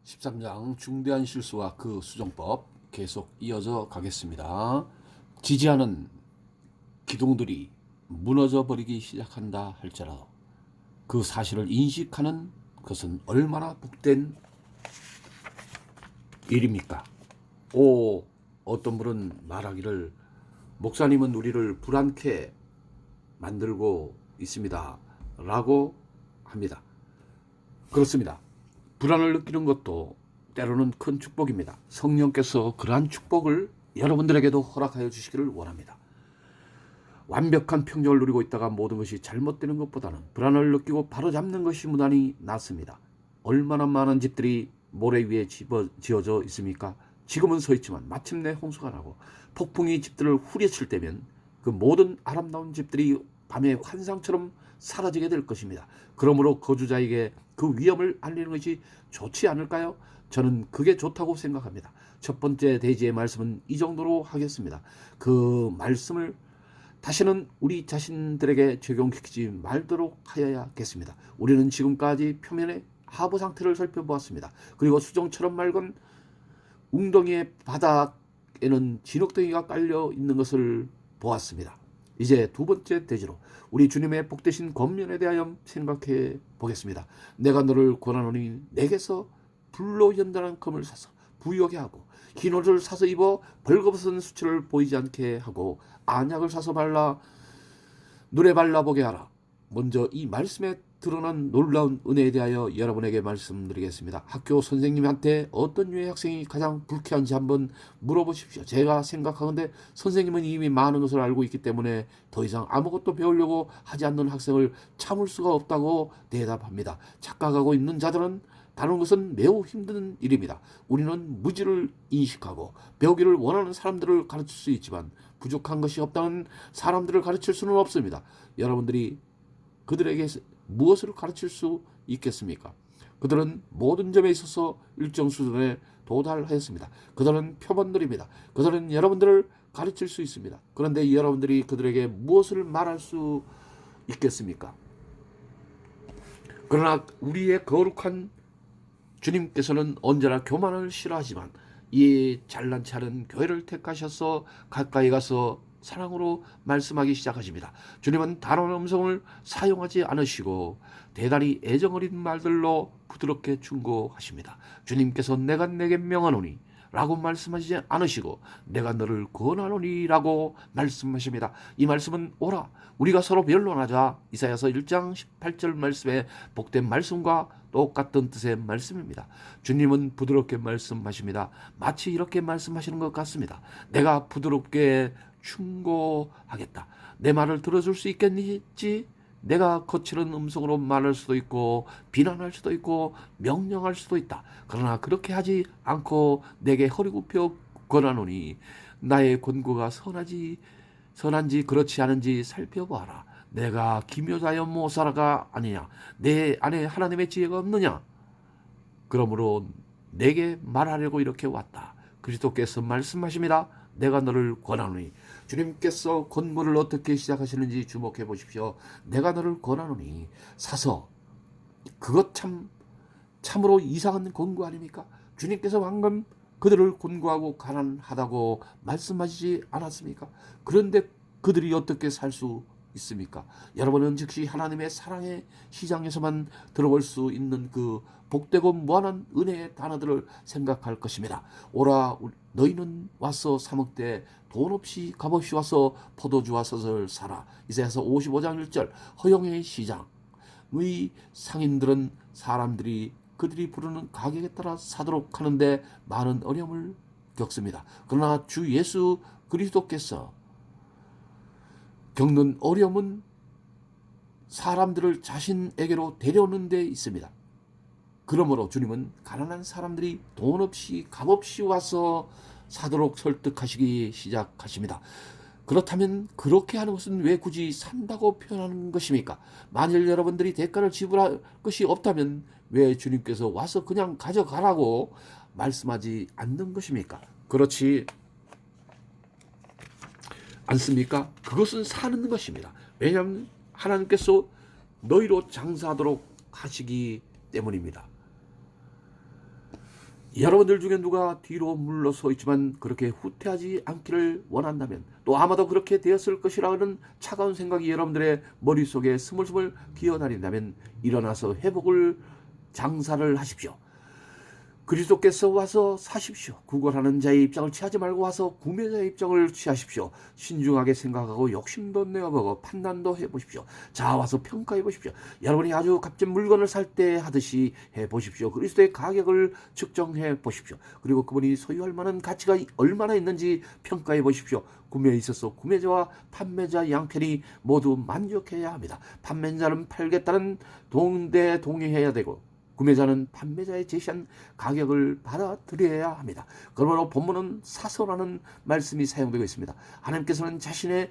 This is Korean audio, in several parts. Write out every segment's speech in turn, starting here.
13장 중대한 실수와 그 수정법 계속 이어져 가겠습니다. 지지하는 기둥들이 무너져 버리기 시작한다 할지라도 그 사실을 인식하는 것은 얼마나 복된 일입니까? 어떤 분은 말하기를 목사님은 우리를 불안케 만들고 있습니다 라고 합니다. 그렇습니다. 불안을 느끼는 것도 때로는 큰 축복입니다. 성령께서 그러한 축복을 여러분들에게도 허락하여 주시기를 원합니다. 완벽한 평정을 누리고 있다가 모든 것이 잘못되는 것보다는 불안을 느끼고 바로잡는 것이 무난히 낫습니다. 얼마나 많은 집들이 모래 위에 지어져 있습니까? 지금은 서 있지만 마침내 홍수가 나고 폭풍이 집들을 후려칠 때면 그 모든 아름다운 집들이 밤의 환상처럼 사라지게 될 것입니다. 그러므로 거주자에게 그 위험을 알리는 것이 좋지 않을까요? 저는 그게 좋다고 생각합니다. 첫 번째 대지의 말씀은 이 정도로 하겠습니다. 그 말씀을 다시는 우리 자신들에게 적용시키지 말도록 하여야겠습니다. 우리는 지금까지 표면의 하부 상태를 살펴보았습니다. 그리고 수정처럼 맑은 웅덩이의 바닥에는 진흙덩이가 깔려 있는 것을 보았습니다. 이제 두 번째 대지로 우리 주님의 복되신 권면에 대하여 생각해 보겠습니다. 내가 너를 권하노니 내게서 불로 연단한 검을 사서 부유하게 하고 흰 옷을 사서 입어 벌거벗은 수치를 보이지 않게 하고 안약을 사서 발라 눈에 발라보게 하라. 먼저 이 말씀에 드러난 놀라운 은혜에 대하여 여러분에게 말씀드리겠습니다. 학교 선생님한테 어떤 유의 학생이 가장 불쾌한지 한번 물어보십시오. 제가 생각하건대 선생님은 이미 많은 것을 알고 있기 때문에 더 이상 아무것도 배우려고 하지 않는 학생을 참을 수가 없다고 대답합니다. 착각하고 있는 자들은 다른 것은 매우 힘든 일입니다. 우리는 무지를 인식하고 배우기를 원하는 사람들을 가르칠 수 있지만 부족한 것이 없다는 사람들을 가르칠 수는 없습니다. 여러분들이 그들에게 무엇을 가르칠 수 있겠습니까? 그들은 모든 점에 있어서 일정 수준에 도달하였습니다. 그들은 표본들입니다. 그들은 여러분들을 가르칠 수 있습니다. 그런데 여러분들이 그들에게 무엇을 말할 수 있겠습니까? 그러나 우리의 거룩한 주님께서는 언제나 교만을 싫어하지만 이 잘난 체하는 교회를 택하셔서 가까이 가서 사랑으로 말씀하기 시작하십니다. 주님은 단언한 음성을 사용하지 않으시고 대단히 애정어린 말들로 부드럽게 충고하십니다. 주님께서 내가 내게 명하노니 라고 말씀하시지 않으시고 내가 너를 권하노니 라고 말씀하십니다. 이 말씀은 오라 우리가 서로 변론하자 이사야서 1장 18절 말씀의 복된 말씀과 똑같은 뜻의 말씀입니다. 주님은 부드럽게 말씀하십니다. 마치 이렇게 말씀하시는 것 같습니다. 내가 부드럽게 충고하겠다. 내 말을 들어줄 수 있겠지? 내가 거칠은 음성으로 말할 수도 있고 비난할 수도 있고 명령할 수도 있다. 그러나 그렇게 하지 않고 내게 허리 굽혀 권하노니 나의 권고가 선한지 그렇지 않은지 살펴보아라. 내가 기묘자여 모사라가 아니냐? 내 안에 하나님의 지혜가 없느냐? 그러므로 내게 말하려고 이렇게 왔다. 그리스도께서 말씀하십니다. 내가 너를 권하노니. 주님께서 권고를 어떻게 시작하시는지 주목해 보십시오. 내가 너를 권하노니 사서. 그것 참으로 이상한 권고 아닙니까? 주님께서 방금 그들을 권고하고 가난하다고 말씀하시지 않았습니까? 그런데 그들이 어떻게 살 수 있습니까? 여러분은 즉시 하나님의 사랑의 시장에서만 들어볼 수 있는 그 복되고 무한한 은혜의 단어들을 생각할 것입니다. 오라 너희는 와서 사 먹되 돈 없이 값없이 와서 포도주와 섯을 사라. 이사야서 55장 1절. 허영의 시장의 상인들은 사람들이 그들이 부르는 가격에 따라 사도록 하는데 많은 어려움을 겪습니다. 그러나 주 예수 그리스도께서 겪는 어려움은 사람들을 자신에게로 데려오는 데 있습니다. 그러므로 주님은 가난한 사람들이 돈 없이 값없이 와서 사도록 설득하시기 시작하십니다. 그렇다면 그렇게 하는 것은 왜 굳이 산다고 표현하는 것입니까? 만일 여러분들이 대가를 지불할 것이 없다면 왜 주님께서 와서 그냥 가져가라고 말씀하지 않는 것입니까? 그렇지 않습니까? 그것은 사는 것입니다. 왜냐하면 하나님께서 너희로 장사하도록 하시기 때문입니다. 여러분들 중에 누가 뒤로 물러서 있지만 그렇게 후퇴하지 않기를 원한다면, 또 아마도 그렇게 되었을 것이라는 차가운 생각이 여러분들의 머릿속에 스물스물 기어다닌다면 일어나서 회복을 장사를 하십시오. 그리스도께서 와서 사십시오. 구걸하는 자의 입장을 취하지 말고 와서 구매자의 입장을 취하십시오. 신중하게 생각하고 욕심도 내어보고 판단도 해보십시오. 자, 와서 평가해 보십시오. 여러분이 아주 값진 물건을 살 때 하듯이 해보십시오. 그리스도의 가격을 측정해 보십시오. 그리고 그분이 소유할 만한 가치가 얼마나 있는지 평가해 보십시오. 구매에 있어서 구매자와 판매자 양편이 모두 만족해야 합니다. 판매자는 팔겠다는 동의해야 되고, 구매자는 판매자의 제시한 가격을 받아들여야 합니다. 그러므로 본문은 사서라는 말씀이 사용되고 있습니다. 하나님께서는 자신의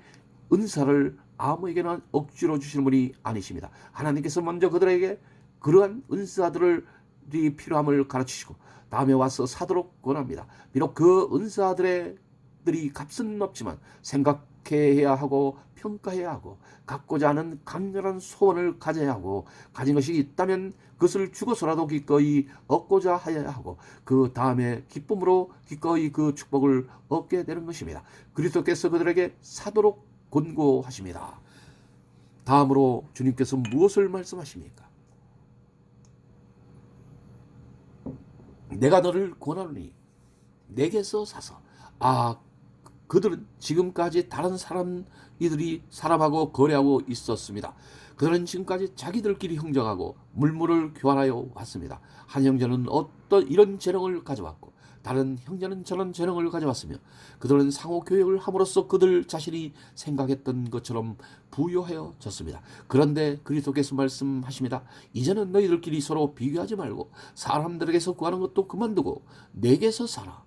은사를 아무에게나 억지로 주시는 분이 아니십니다. 하나님께서 먼저 그들에게 그러한 은사들이 필요함을 가르치시고 다음에 와서 사도록 권합니다. 비록 그 은사들이 값은 없지만 생각해야 하고 평가해야 하고 갖고자 하는 강렬한 소원을 가져야 하고, 가진 것이 있다면 그것을 주고서라도 기꺼이 얻고자 하여야 하고, 그 다음에 기쁨으로 기꺼이 그 축복을 얻게 되는 것입니다. 그리스도께서 그들에게 사도록 권고하십니다. 다음으로 주님께서 무엇을 말씀하십니까? 내가 너를 권하노니 내게서 사서. 그들은 지금까지 다른 사람들이 사람하고 거래하고 있었습니다. 그들은 지금까지 자기들끼리 흥정하고 물물을 교환하여 왔습니다. 한 형제는 어떤 이런 재능을 가져왔고 다른 형제는 저런 재능을 가져왔으며, 그들은 상호 교역을 함으로써 그들 자신이 생각했던 것처럼 부여하여졌습니다. 그런데 그리스도께서 말씀하십니다. 이제는 너희들끼리 서로 비교하지 말고 사람들에게서 구하는 것도 그만두고 내게서 사라.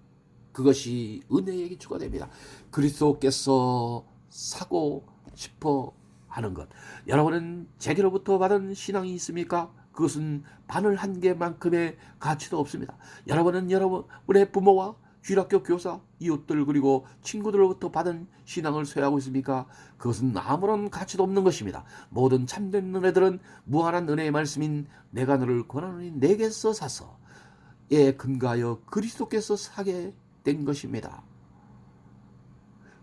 그것이 은혜의 기초가 됩니다. 그리스도께서 사고 싶어 하는 것. 여러분은 제게로부터 받은 신앙이 있습니까? 그것은 바늘 한 개만큼의 가치도 없습니다. 여러분은 여러분의 부모와 주일학교 교사, 이웃들 그리고 친구들로부터 받은 신앙을 소유하고 있습니까? 그것은 아무런 가치도 없는 것입니다. 모든 참된 은혜들은 무한한 은혜의 말씀인 내가 너를 권하노니 내게서 사서 에 근거하여 그리스도께서 사게 된 것입니다.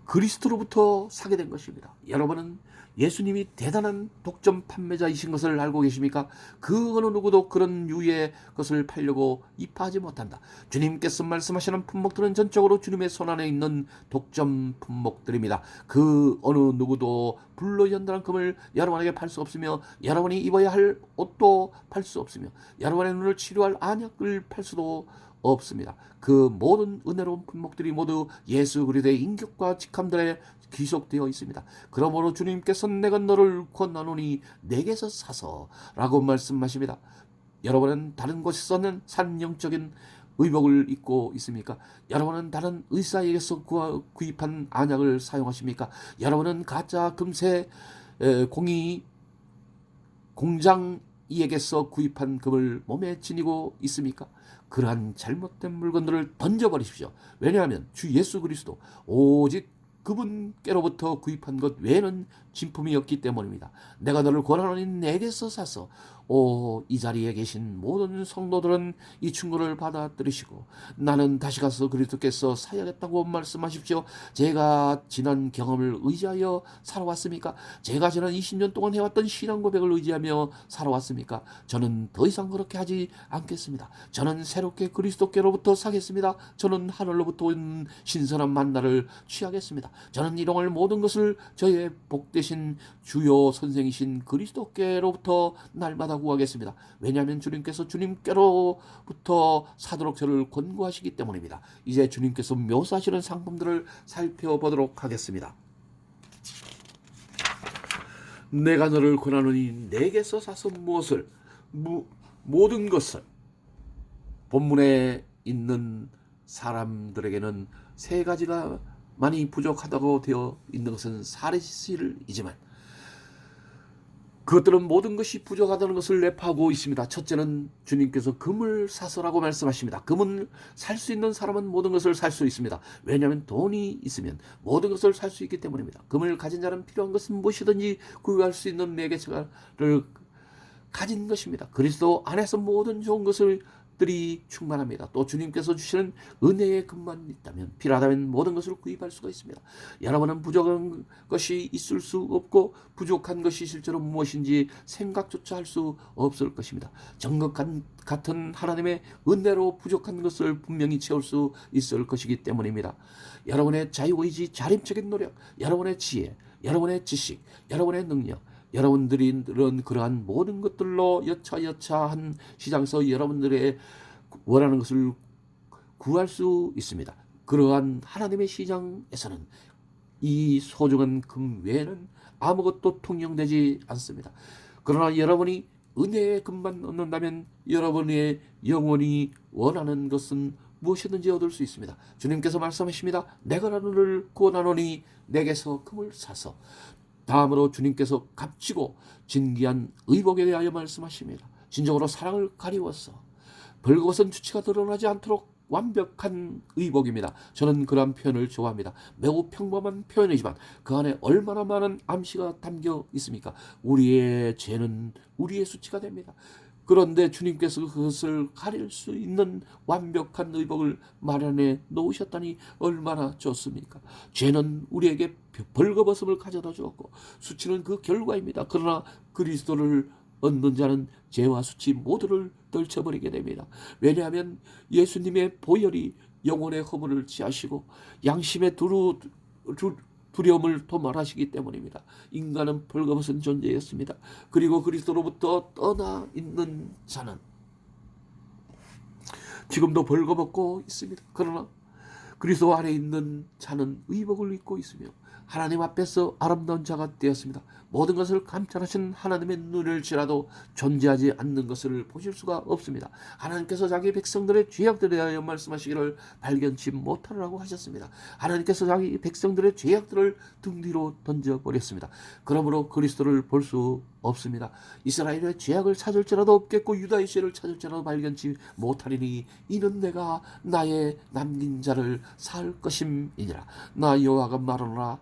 그리스도로부터 사게 된 것입니다. 여러분은 예수님이 대단한 독점 판매자이신 것을 알고 계십니까? 그 어느 누구도 그런 유의 것을 팔려고 입하지 못한다. 주님께서 말씀하시는 품목들은 전적으로 주님의 손안에 있는 독점 품목들입니다. 그 어느 누구도 불로 연단한 금을 여러분에게 팔 수 없으며, 여러분이 입어야 할 옷도 팔 수 없으며, 여러분의 눈을 치료할 안약을 팔 수도 없습니다. 그 모든 은혜로운 품목들이 모두 예수 그리스도의 인격과 직함들에 귀속되어 있습니다. 그러므로 주님께서 내가 너를 권하노니 내게서 사서 라고 말씀하십니다. 여러분은 다른 곳에서는 산 영적인 의복을 입고 있습니까? 여러분은 다른 의사에게서 구입한 안약을 사용하십니까? 여러분은 가짜 금세 공이 공장이에게서 구입한 금을 몸에 지니고 있습니까? 그러한 잘못된 물건들을 던져버리십시오. 왜냐하면 주 예수 그리스도 오직 그분께로부터 구입한 것 외에는 진품이었기 때문입니다. 내가 너를 권하노니 내게서 사서. 이 자리에 계신 모든 성도들은 이 충고를 받아들이시고 나는 다시 가서 그리스도께서 사야겠다고 말씀하십시오. 제가 지난 경험을 의지하여 살아왔습니까? 제가 지난 20년 동안 해왔던 신앙 고백을 의지하며 살아왔습니까? 저는 더 이상 그렇게 하지 않겠습니다. 저는 새롭게 그리스도께로부터 사겠습니다. 저는 하늘로부터 온 신선한 만나를 취하겠습니다. 저는 일용할 모든 것을 저의 복되신 주요 선생이신 그리스도께로부터 날마다 구하겠습니다. 왜냐하면 주님께서 주님께로부터 사도록 저를 권고하시기 때문입니다. 이제 주님께서 묘사하시는 상품들을 살펴보도록 하겠습니다. 내가 너를 권하노니 내게서 사서 무엇을? 모든 것을. 본문에 있는 사람들에게는 세 가지가 많이 부족하다고 되어 있는 것은 사실이지만 그것들은 모든 것이 부족하다는 것을 내포하고 있습니다. 첫째는 주님께서 금을 사서라고 말씀하십니다. 금은 살 수 있는 사람은 모든 것을 살 수 있습니다. 왜냐하면 돈이 있으면 모든 것을 살 수 있기 때문입니다. 금을 가진 자는 필요한 것은 무엇이든지 구할 수 있는 매개체를 가진 것입니다. 그리스도 안에서 모든 좋은 것을 것들이 충만합니다. 또 주님께서 주시는 은혜의 금만 있다면, 필요하다면 모든 것을 구입할 수가 있습니다. 여러분은 부족한 것이 있을 수 없고 부족한 것이 실제로 무엇인지 생각조차 할 수 없을 것입니다. 정것 같은 하나님의 은혜로 부족한 것을 분명히 채울 수 있을 것이기 때문입니다. 여러분의 자유의지, 자립적인 노력, 여러분의 지혜, 여러분의 지식, 여러분의 능력, 여러분들은 그러한 모든 것들로 여차여차한 시장에서 여러분들의 원하는 것을 구할 수 있습니다. 그러한 하나님의 시장에서는 이 소중한 금 외에는 아무것도 통용되지 않습니다. 그러나 여러분이 은혜의 금만 얻는다면 여러분의 영혼이 원하는 것은 무엇이든지 얻을 수 있습니다. 주님께서 말씀하십니다. 내가 너를 구원하노니 내게서 금을 사서. 다음으로 주님께서 값지고 진귀한 의복에 대하여 말씀하십니다. 진정으로 사랑을 가리워서 벌거벗은 주체가 드러나지 않도록 완벽한 의복입니다. 저는 그러한 표현을 좋아합니다. 매우 평범한 표현이지만 그 안에 얼마나 많은 암시가 담겨 있습니까? 우리의 죄는 우리의 수치가 됩니다. 그런데 주님께서 그것을 가릴 수 있는 완벽한 의복을 마련해 놓으셨다니 얼마나 좋습니까? 죄는 우리에게 벌거벗음을 가져다 주었고 수치는 그 결과입니다. 그러나 그리스도를 얻는 자는 죄와 수치 모두를 떨쳐버리게 됩니다. 왜냐하면 예수님의 보혈이 영혼의 허물을 지하시고 양심의 두려움을 도말하시기 때문입니다. 인간은 벌거벗은 존재였습니다. 그리고 그리스도로부터 떠나 있는 자는 지금도 벌거벗고 있습니다. 그러나 그리스도 안에 있는 자는 의복을 입고 있으며 하나님 앞에서 아름다운 자가 되었습니다. 모든 것을 감찰하신 하나님의 눈을 지라도 존재하지 않는 것을 보실 수가 없습니다. 하나님께서 자기 백성들의 죄악들에 대하여 말씀하시기를 발견치 못하라고 하셨습니다. 하나님께서 자기 백성들의 죄악들을 등 뒤로 던져버렸습니다. 그러므로 그리스도를 볼 수 없습니다. 이스라엘의 죄악을 찾을지라도 없겠고 유다의 죄를 찾을지라도 발견치 못하리니 이는 내가 나의 남긴 자를 살 것임이니라. 나 여호와가 말하노라.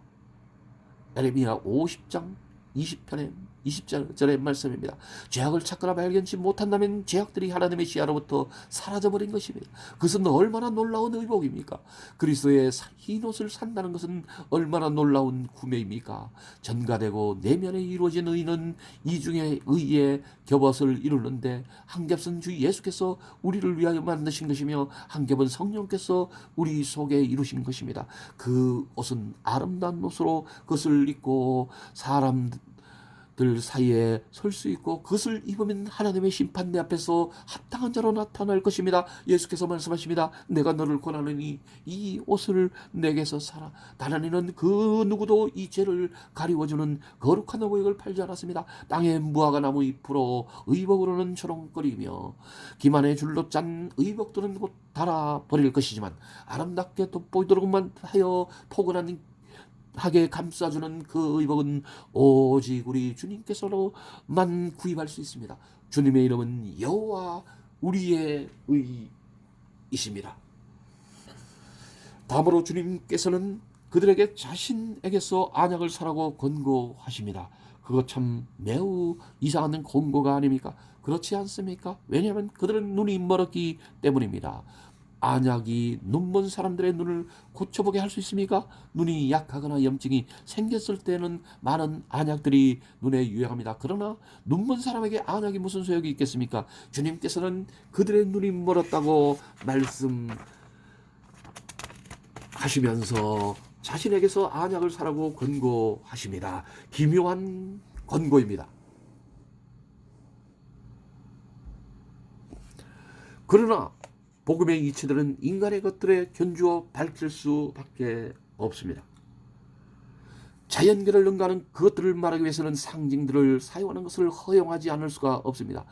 에레미야 50장 20편의 20절의 말씀입니다. 죄악을 찾거나 발견치 못한다면 죄악들이 하나님의 시야로부터 사라져버린 것입니다. 그것은 얼마나 놀라운 의복입니까? 그리스도의 흰옷을 산다는 것은 얼마나 놀라운 구매입니까? 전가되고 내면에 이루어진 의는 이중의 의의 겹옷을 이루는데 한 겹은 주 예수께서 우리를 위하여 만드신 것이며 한 겹은 성령께서 우리 속에 이루신 것입니다. 그 옷은 아름다운 옷으로 그것을 입고 사람들 사이에 설 수 있고 그것을 입으면 하나님의 심판 내 앞에서 합당한 자로 나타날 것입니다. 예수께서 말씀하십니다. 내가 너를 권하노니 이 옷을 내게서 사라. 다른 이는 그 누구도 이 죄를 가리워주는 거룩한 의복을 팔지 않았습니다. 땅에 무화과 나무 잎으로 의복으로는 초롱거리며 기만의 줄로 짠 의복들은 곧 닳아버릴 것이지만 아름답게 돋보이도록만 하여 포근한 하게 감싸주는 그 의복은 오직 우리 주님께서로만 구입할 수 있습니다. 주님의 이름은 여호와 우리의 의이십니다. 다음으로 주님께서는 그들에게 자신에게서 안약을 사라고 권고하십니다. 그거 참 매우 이상한 권고가 아닙니까? 그렇지 않습니까? 왜냐하면 그들은 눈이 멀었기 때문입니다. 안약이 눈먼 사람들의 눈을 고쳐보게 할 수 있습니까? 눈이 약하거나 염증이 생겼을 때는 많은 안약들이 눈에 유용합니다. 그러나 눈먼 사람에게 안약이 무슨 소용이 있겠습니까? 주님께서는 그들의 눈이 멀었다고 말씀하시면서 자신에게서 안약을 사라고 권고하십니다. 기묘한 권고입니다. 그러나 복음의 이치들은 인간의 것들에 견주어 밝힐 수밖에 없습니다. 자연계를 능가하는 그것들을 말하기 위해서는 상징들을 사용하는 것을 허용하지 않을 수가 없습니다.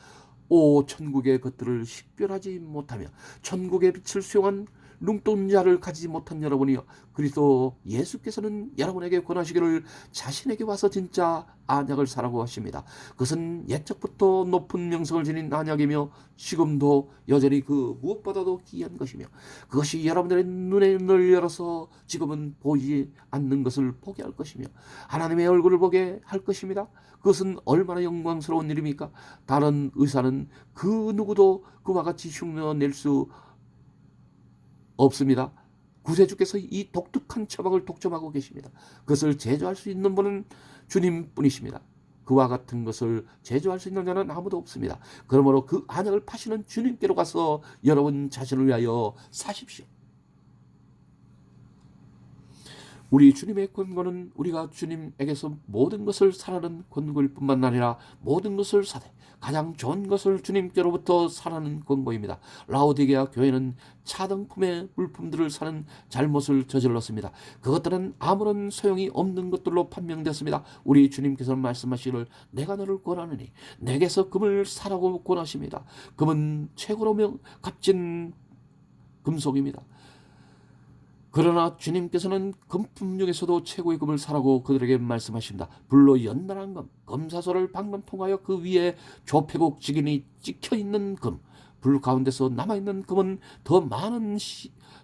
오 천국의 것들을 식별하지 못하며 천국의 빛을 수용한 눈동자를 가지지 못한 여러분이여, 그리스도 예수께서는 여러분에게 권하시기를 자신에게 와서 진짜 안약을 사라고 하십니다. 그것은 옛적부터 높은 명성을 지닌 안약이며 지금도 여전히 그 무엇보다도 귀한 것이며 그것이 여러분들의 눈을 열어서 지금은 보이지 않는 것을 보게 할 것이며 하나님의 얼굴을 보게 할 것입니다. 그것은 얼마나 영광스러운 일입니까? 다른 의사는 하지만은 그 누구도 그와 같이 흉내낼 수 없습니다. 구세주께서 이 독특한 처방을 독점하고 계십니다. 그것을 제조할 수 있는 분은 주님뿐이십니다. 그와 같은 것을 제조할 수 있는 자는 아무도 없습니다. 그러므로 그 안약을 파시는 주님께로 가서 여러분 자신을 위하여 사십시오. 우리 주님의 권고는 우리가 주님에게서 모든 것을 사라는 권고일 뿐만 아니라 모든 것을 사되 가장 좋은 것을 주님께로부터 사라는 권고입니다. 라오디게아 교회는 차등품의 물품들을 사는 잘못을 저질렀습니다. 그것들은 아무런 소용이 없는 것들로 판명되었습니다. 우리 주님께서 말씀하시기를 내가 너를 권하느니 내게서 금을 사라고 권하십니다. 금은 최고로 값진 금속입니다. 그러나 주님께서는 금품 중에서도 최고의 금을 사라고 그들에게 말씀하십니다. 불로 연단한 금, 금사소를 방금 통하여 그 위에 조폐국 직인이 찍혀있는 금, 불 가운데서 남아있는 금은 더 많은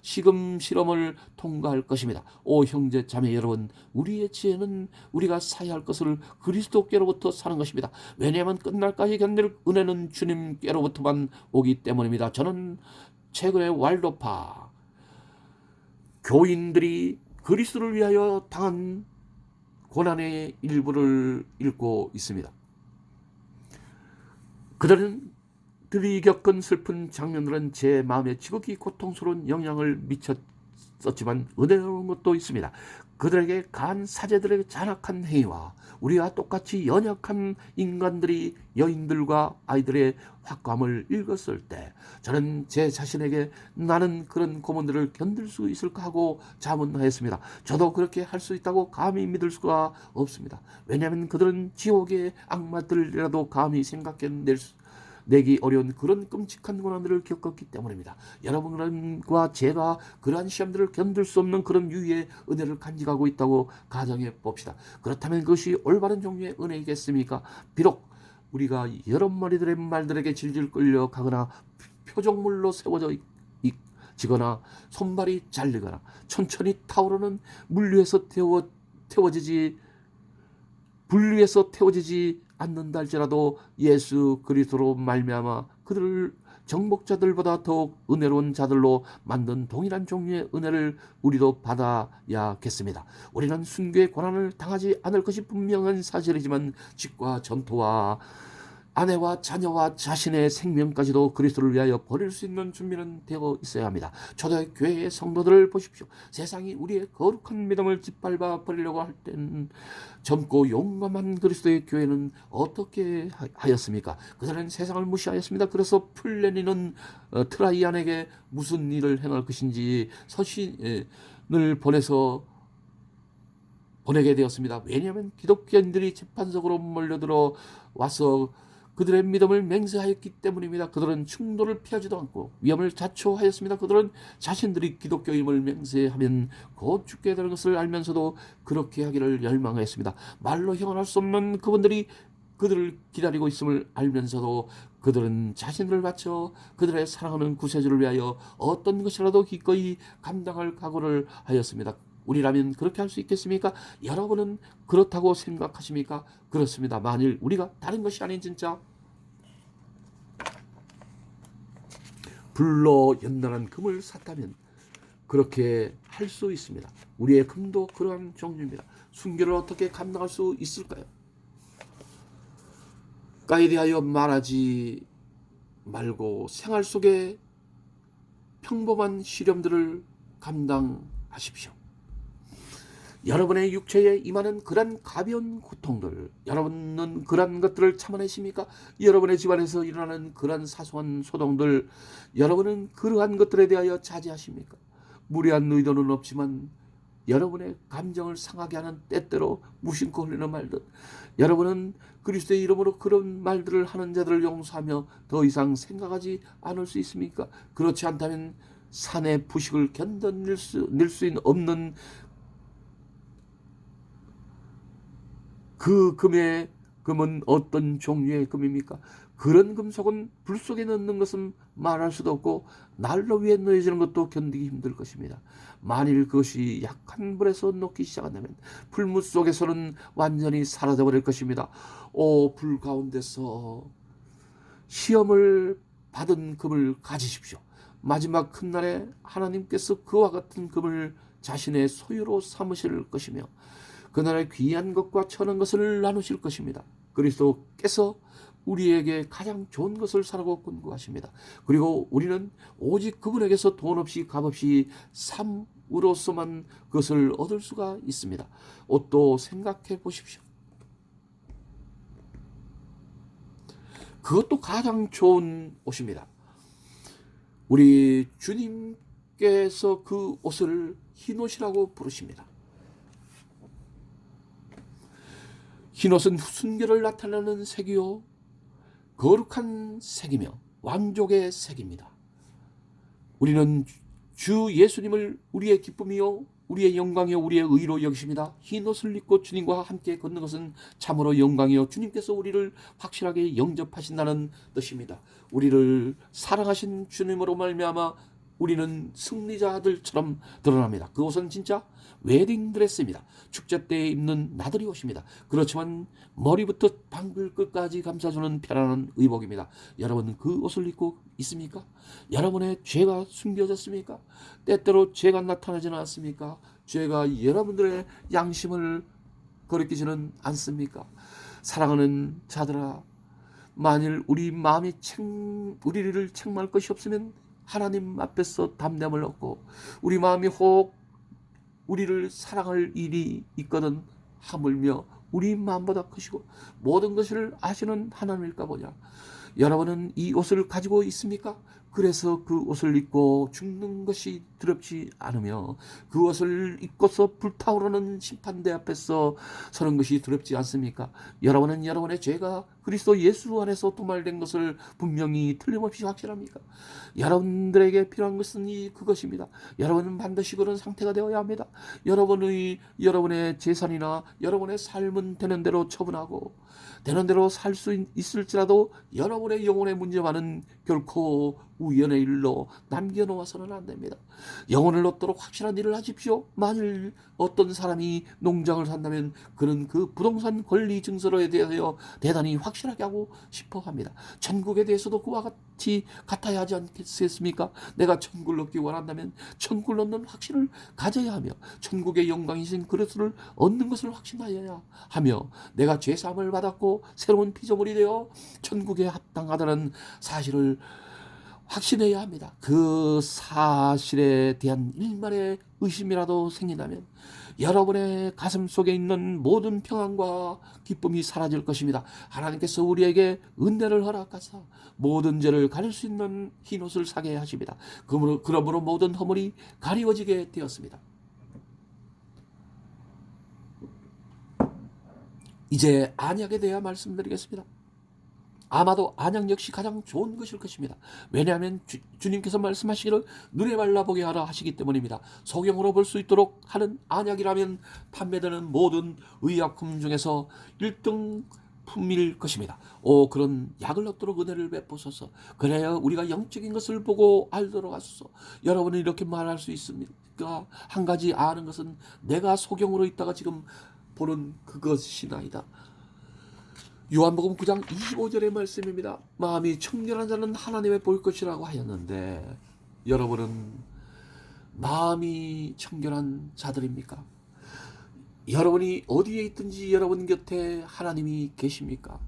시금 실험을 통과할 것입니다. 오 형제 자매 여러분, 우리의 지혜는 우리가 사야 할 것을 그리스도께로부터 사는 것입니다. 왜냐하면 끝날까지 견딜 은혜는 주님께로부터만 오기 때문입니다. 저는 최근에 왈도파 교인들이 그리스도를 위하여 당한 고난의 일부를 읽고 있습니다. 그들이 겪은 슬픈 장면들은 제 마음에 지극히 고통스러운 영향을 미쳤었지만 은혜로운 것도 있습니다. 그들에게 간 사제들의 잔악한 행위와 우리와 똑같이 연약한 인간들이 여인들과 아이들의 확감을 읽었을 때 저는 제 자신에게 나는 그런 고문들을 견딜 수 있을까 하고 자문하였습니다. 저도 그렇게 할 수 있다고 감히 믿을 수가 없습니다. 왜냐하면 그들은 지옥의 악마들이라도 감히 내기 어려운 그런 끔찍한 고난들을 겪었기 때문입니다. 여러분과 제가 그러한 시험들을 견딜 수 없는 그런 유의 은혜를 간직하고 있다고 가정해 봅시다. 그렇다면 그것이 올바른 종류의 은혜이겠습니까? 비록 우리가 여러 마리들의 말들에게 질질 끌려가거나 표적물로 세워져 지거나 손발이 잘리거나 천천히 타오르는 불리에서 태워지지 않는다 할지라도 예수 그리스도로 말미암아 그들을 정복자들보다 더욱 은혜로운 자들로 만든 동일한 종류의 은혜를 우리도 받아야겠습니다. 우리는 순교의 고난을 당하지 않을 것이 분명한 사실이지만 직과 전토와 아내와 자녀와 자신의 생명까지도 그리스도를 위하여 버릴 수 있는 준비는 되어 있어야 합니다. 초대 교회의 성도들을 보십시오. 세상이 우리의 거룩한 믿음을 짓밟아 버리려고 할 때는 젊고 용감한 그리스도의 교회는 어떻게 하였습니까? 그들은 세상을 무시하였습니다. 그래서 플레니는 트라이안에게 무슨 일을 행할 것인지 서신을 보내게 되었습니다. 왜냐하면 기독교인들이 재판석으로 몰려들어 와서 그들의 믿음을 맹세하였기 때문입니다. 그들은 충돌을 피하지도 않고 위험을 자초하였습니다. 그들은 자신들이 기독교임을 맹세하면 곧 죽게 되는 것을 알면서도 그렇게 하기를 열망하였습니다. 말로 형언할 수 없는 그분들이 그들을 기다리고 있음을 알면서도 그들은 자신들을 바쳐 그들의 사랑하는 구세주를 위하여 어떤 것이라도 기꺼이 감당할 각오를 하였습니다. 우리라면 그렇게 할 수 있겠습니까? 여러분은 그렇다고 생각하십니까? 그렇습니다. 만일 우리가 다른 것이 아닌 진짜 불로 연단한 금을 샀다면 그렇게 할 수 있습니다. 우리의 금도 그러한 종류입니다. 순교를 어떻게 감당할 수 있을까요? 까에 대하여 말하지 말고 생활 속에 평범한 시련들을 감당하십시오. 여러분의 육체에 임하는 그런 가벼운 고통들, 여러분은 그런 것들을 참아내십니까? 여러분의 집안에서 일어나는 그런 사소한 소동들, 여러분은 그러한 것들에 대하여 자제하십니까? 무례한 의도는 없지만 여러분의 감정을 상하게 하는 때때로 무심코 흘리는 말들, 여러분은 그리스도의 이름으로 그런 말들을 하는 자들을 용서하며 더 이상 생각하지 않을 수 있습니까? 그렇지 않다면 산의 부식을 견뎌낼 수 없는 그 금은 어떤 종류의 금입니까? 그런 금속은 불 속에 넣는 것은 말할 수도 없고 난로 위에 놓여지는 것도 견디기 힘들 것입니다. 만일 그것이 약한 불에서 녹기 시작한다면 불무 속에서는 완전히 사라져버릴 것입니다. 오, 불 가운데서 시험을 받은 금을 가지십시오. 마지막 큰 날에 하나님께서 그와 같은 금을 자신의 소유로 삼으실 것이며 그날의 귀한 것과 천한 것을 나누실 것입니다. 그리스도께서 우리에게 가장 좋은 것을 사라고 권고하십니다. 그리고 우리는 오직 그분에게서 돈 없이 값 없이 삶으로서만 그것을 얻을 수가 있습니다. 옷도 생각해 보십시오. 그것도 가장 좋은 옷입니다. 우리 주님께서 그 옷을 흰옷이라고 부르십니다. 흰옷은 순결을 나타내는 색이요 거룩한 색이며 왕족의 색입니다. 우리는 주 예수님을 우리의 기쁨이요 우리의 영광이요 우리의 의로 여기십니다. 흰옷을 입고 주님과 함께 걷는 것은 참으로 영광이요 주님께서 우리를 확실하게 영접하신다는 뜻입니다. 우리를 사랑하신 주님으로 말미암아 우리는 승리자들처럼 드러납니다. 그 옷은 진짜 웨딩드레스입니다. 축제 때에 입는 나들이 옷입니다. 그렇지만 머리부터 발끝까지 감싸주는 편안한 의복입니다. 여러분 그 옷을 입고 있습니까? 여러분의 죄가 숨겨졌습니까? 때때로 죄가 나타나지는 않습니까? 죄가 여러분들의 양심을 거리끼지는 않습니까? 사랑하는 자들아, 만일 우리 마음이 우리를 책망할 것이 없으면 하나님 앞에서 담대함을 얻고 우리 마음이 혹 우리를 사랑할 일이 있거든 하물며 우리 마음보다 크시고 모든 것을 아시는 하나님일까 보냐. 여러분은 이 옷을 가지고 있습니까? 그래서 그 옷을 입고 죽는 것이 두렵지 않으며 그 옷을 입고서 불타오르는 심판대 앞에서 서는 것이 두렵지 않습니까? 여러분은 여러분의 죄가 그리스도 예수 안에서 도말된 것을 분명히 틀림없이 확실합니까? 여러분들에게 필요한 것은 그것입니다. 여러분은 반드시 그런 상태가 되어야 합니다. 여러분의 재산이나 여러분의 삶은 되는 대로 처분하고 되는 대로 살 수 있을지라도 여러분의 영혼의 문제만은 결코 우연의 일로 남겨놓아서는 안 됩니다. 영혼을 얻도록 확실한 일을 하십시오. 만일 어떤 사람이 농장을 산다면 그는 그 부동산 권리 증서로에 대하여 대단히 확실하게 하고 싶어 합니다. 천국에 대해서도 그와 같이 같아야 하지 않겠습니까? 내가 천국을 얻기 원한다면 천국을 얻는 확신을 가져야 하며 천국의 영광이신 그리스도를 얻는 것을 확신하여야 하며 내가 죄사함을 받았고 새로운 피조물이 되어 천국에 합당하다는 사실을 확신해야 합니다. 그 사실에 대한 일말의 의심이라도 생긴다면 여러분의 가슴 속에 있는 모든 평안과 기쁨이 사라질 것입니다. 하나님께서 우리에게 은혜를 허락하사 모든 죄를 가릴 수 있는 흰옷을 사게 하십니다. 그러므로 모든 허물이 가리워지게 되었습니다. 이제 안약에 대해 말씀드리겠습니다. 아마도 안약 역시 가장 좋은 것일 것입니다. 왜냐하면 주님께서 말씀하시기를 눈에 발라보게 하라 하시기 때문입니다. 소경으로 볼 수 있도록 하는 안약이라면 판매되는 모든 의약품 중에서 1등 품일 것입니다. 그런 약을 얻도록 은혜를 베푸소서. 그래야 우리가 영적인 것을 보고 알도록 하소서. 여러분은 이렇게 말할 수 있습니까? 한 가지 아는 것은 내가 소경으로 있다가 지금 보는 그것이나이다. 요한복음 9장 25절의 말씀입니다. 마음이 청결한 자는 하나님의 볼 것이라고 하였는데 여러분은 마음이 청결한 자들입니까? 여러분이 어디에 있든지 여러분 곁에 하나님이 계십니까?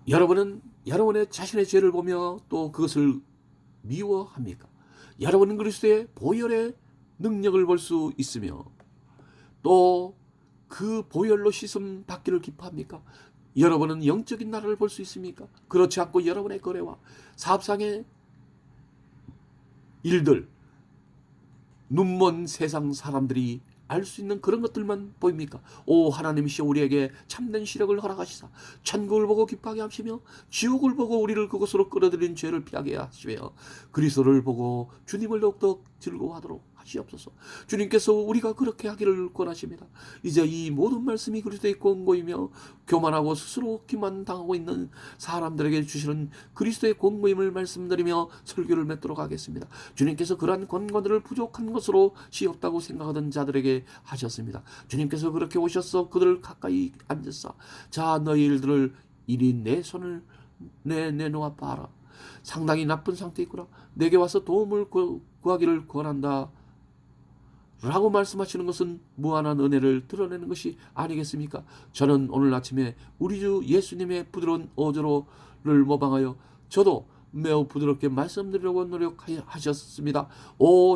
여러분은 여러분의 자신의 죄를 보며 또 그것을 미워합니까? 여러분은 그리스도의 보혈의 능력을 볼 수 있으며 또 그 보혈로 씻음 받기를 기뻐합니까? 여러분은 영적인 나라를 볼 수 있습니까? 그렇지 않고 여러분의 거래와 사업상의 일들, 눈먼 세상 사람들이 알 수 있는 그런 것들만 보입니까? 하나님이시여 우리에게 참된 시력을 허락하시사 천국을 보고 기뻐하게 하시며 지옥을 보고 우리를 그곳으로 끌어들인 죄를 피하게 하시며 그리스도를 보고 주님을 더욱더 즐거워하도록 하시옵소서. 하시옵소서. 주님께서 우리가 그렇게 하기를 권하십니다. 이제 이 모든 말씀이 그리스도의 권고이며 교만하고 스스로 기만 당하고 있는 사람들에게 주시는 그리스도의 권고임을 말씀드리며 설교를 맺도록 하겠습니다. 주님께서 그러한 권고들을 부족한 것으로 시없다고 생각하던 자들에게 하셨습니다. 주님께서 그렇게 오셔서 그들을 가까이 앉으사 자 너희 일들을 이리 내 손을 내놓아 봐라. 상당히 나쁜 상태에 있구나. 내게 와서 도움을 구하기를 권한다. 라고 말씀하시는 것은 무한한 은혜를 드러내는 것이 아니겠습니까? 저는 오늘 아침에 우리 주 예수님의 부드러운 어조를 모방하여 저도 매우 부드럽게 말씀드리려고 노력하셨습니다.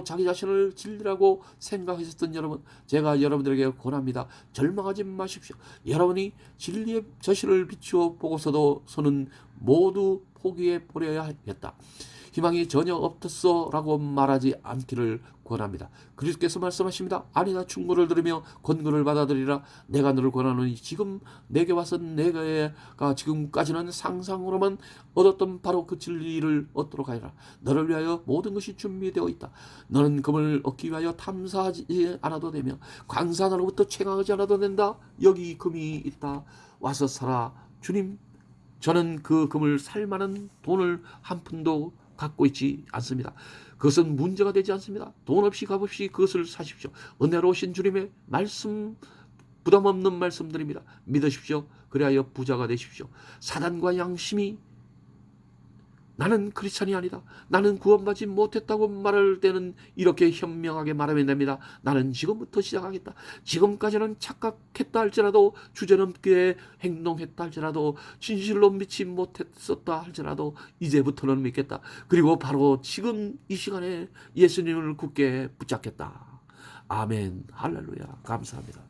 자기 자신을 진리라고 생각하셨던 여러분, 제가 여러분들에게 권합니다. 절망하지 마십시오. 여러분이 진리의 저실을 비추어 보고서도 서는 모두 포기해 버려야겠다. 희망이 전혀 없었어 라고 말하지 않기를 권합니다. 그리스도께서 말씀하십니다. 아니다. 충고를 들으며 권고를 받아들이라. 내가 너를 권하노니 지금 내게 와서 내가 지금까지는 상상으로만 얻었던 바로 그 진리를 얻도록 하여라. 너를 위하여 모든 것이 준비되어 있다. 너는 금을 얻기 위하여 탐사하지 않아도 되며 광산으로부터 채광하지 않아도 된다. 여기 금이 있다. 와서 사라. 주님, 저는 그 금을 살 만한 돈을 한 푼도 갖고 있지 않습니다. 그것은 문제가 되지 않습니다. 돈 없이 값없이 그것을 사십시오. 은혜로우신 주님의 말씀, 부담 없는 말씀드립니다. 믿으십시오. 그리하여 부자가 되십시오. 사단과 양심이 나는 크리스찬이 아니다. 나는 구원받지 못했다고 말할 때는 이렇게 현명하게 말하면 됩니다. 나는 지금부터 시작하겠다. 지금까지는 착각했다 할지라도 주저넘게 행동했다 할지라도 진실로 믿지 못했었다 할지라도 이제부터는 믿겠다. 그리고 바로 지금 이 시간에 예수님을 굳게 붙잡겠다. 아멘. 할렐루야. 감사합니다.